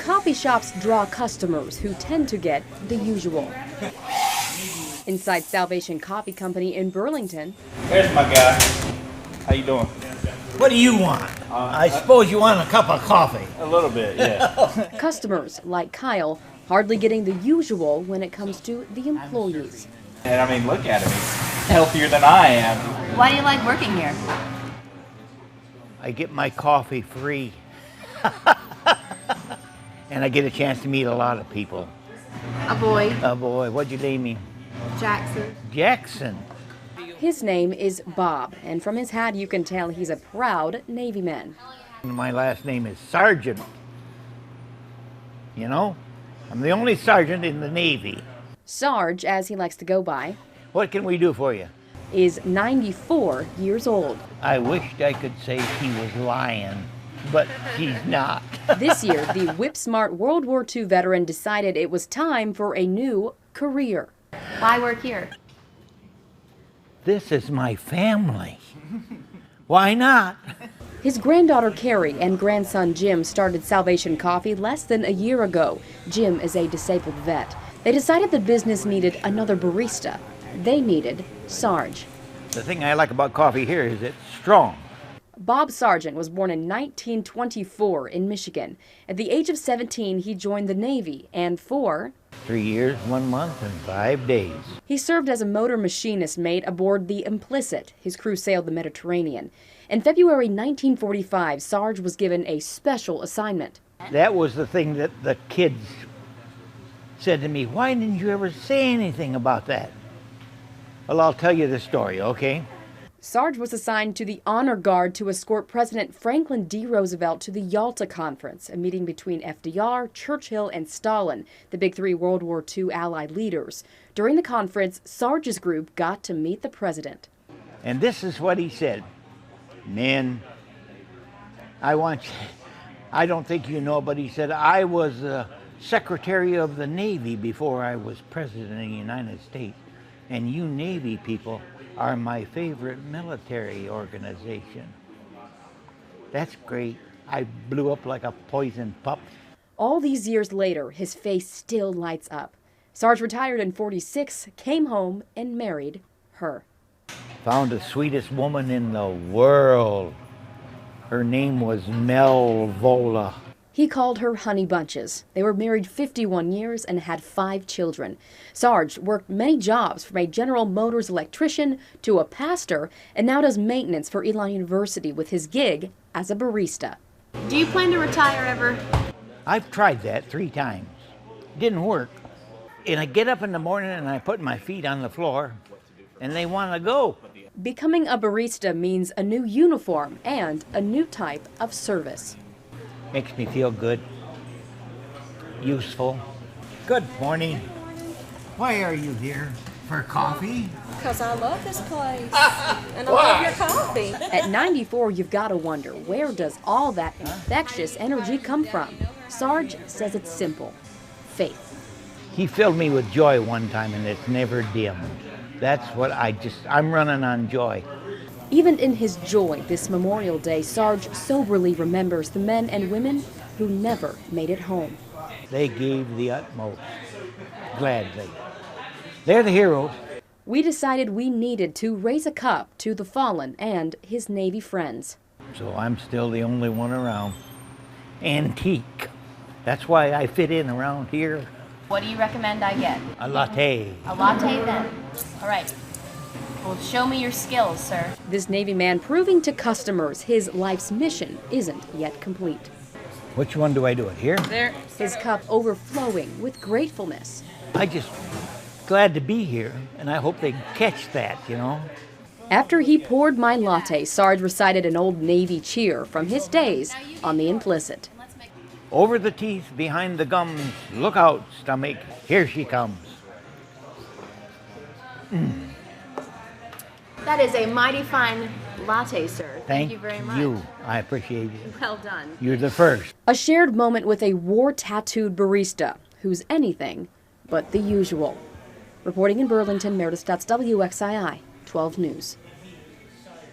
Coffee shops draw customers who tend to get the usual. Inside Salvation Coffee Company in Burlington. There's my guy. How you doing? What do you want? I suppose you want a cup of coffee. A little bit, yeah. Customers like Kyle hardly getting the usual when it comes to the employees. And I mean, look at him. He's healthier than I am. Why do you like working here? I get my coffee free. And I get a chance to meet a lot of people. A boy. Oh boy, what'd you name me? Jackson. Jackson. His name is Bob, and from his hat you can tell he's a proud Navy man. My last name is Sergeant. You know, I'm the only sergeant in the Navy. Sarge, as he likes to go by, What can we do for you? is 94 years old. I wished I could say he was lying, but he's not. This year, the whip-smart World War II veteran decided it was time for a new career. Why work here? This is my family. Why not? His granddaughter Carrie and grandson Jim started Salvation Coffee less than a year ago. Jim is a disabled vet. They decided the business needed another barista. They needed Sarge. The thing I like about coffee here is it's strong. Bob Sargent was born in 1924 in Michigan. At the age of 17, he joined the Navy, and for 3 years, 1 month, and 5 days. he served as a motor machinist mate aboard the Implicit. His crew sailed the Mediterranean. In February 1945, Sarge was given a special assignment. That was the thing that the kids said to me, why didn't you ever say anything about that? Well, I'll tell you the story, okay? Sarge was assigned to the Honor Guard to escort President Franklin D. Roosevelt to the Yalta Conference, a meeting between FDR, Churchill, and Stalin, the big three World War II Allied leaders. During the conference, Sarge's group got to meet the president. And this is what he said. Men, I don't think you know, but he said, I was Secretary of the Navy before I was President of the United States. And you Navy people are my favorite military organization. That's great. I blew up like a poisoned pup. All these years later, his face still lights up. Sarge retired in 46, came home, and married her. Found the sweetest woman in the world. Her name was Mel Vola. He called her Honey Bunches. They were married 51 years and had 5 children. Sarge worked many jobs, from a General Motors electrician to a pastor, and now does maintenance for Elon University with his gig as a barista. Do you plan to retire ever? I've tried that 3 times. Didn't work. And I get up in the morning and I put my feet on the floor and they want to go. Becoming a barista means a new uniform and a new type of service. Makes me feel good, useful. Good morning. Why are you here? For coffee? Because I love this place. And I love your coffee. At 94, you've got to wonder, where does all that infectious energy come from? Sarge says it's simple. Faith. He filled me with joy one time and it's never dimmed. That's what I'm running on joy. Even in his joy this Memorial Day, Sarge soberly remembers the men and women who never made it home. They gave the utmost, gladly. They're the heroes. We decided we needed to raise a cup to the fallen and his Navy friends. So I'm still the only one around. Antique. That's why I fit in around here. What do you recommend I get? A latte. A latte then. All right. Well, show me your skills, sir. This Navy man proving to customers his life's mission isn't yet complete. Which one do I do it? Here? There. His cup overflowing with gratefulness. I just glad to be here, and I hope they catch that, you know. After he poured my latte, Sarge recited an old Navy cheer from his days on the Implicit. Over the teeth, behind the gums, look out, stomach, here she comes. That is a mighty fine latte, sir. Thank you very much. you. I appreciate it. Well done. You're the first. A shared moment with a war-tattooed barista who's anything but the usual. Reporting in Burlington, Meredith Stutz, WXII 12 News.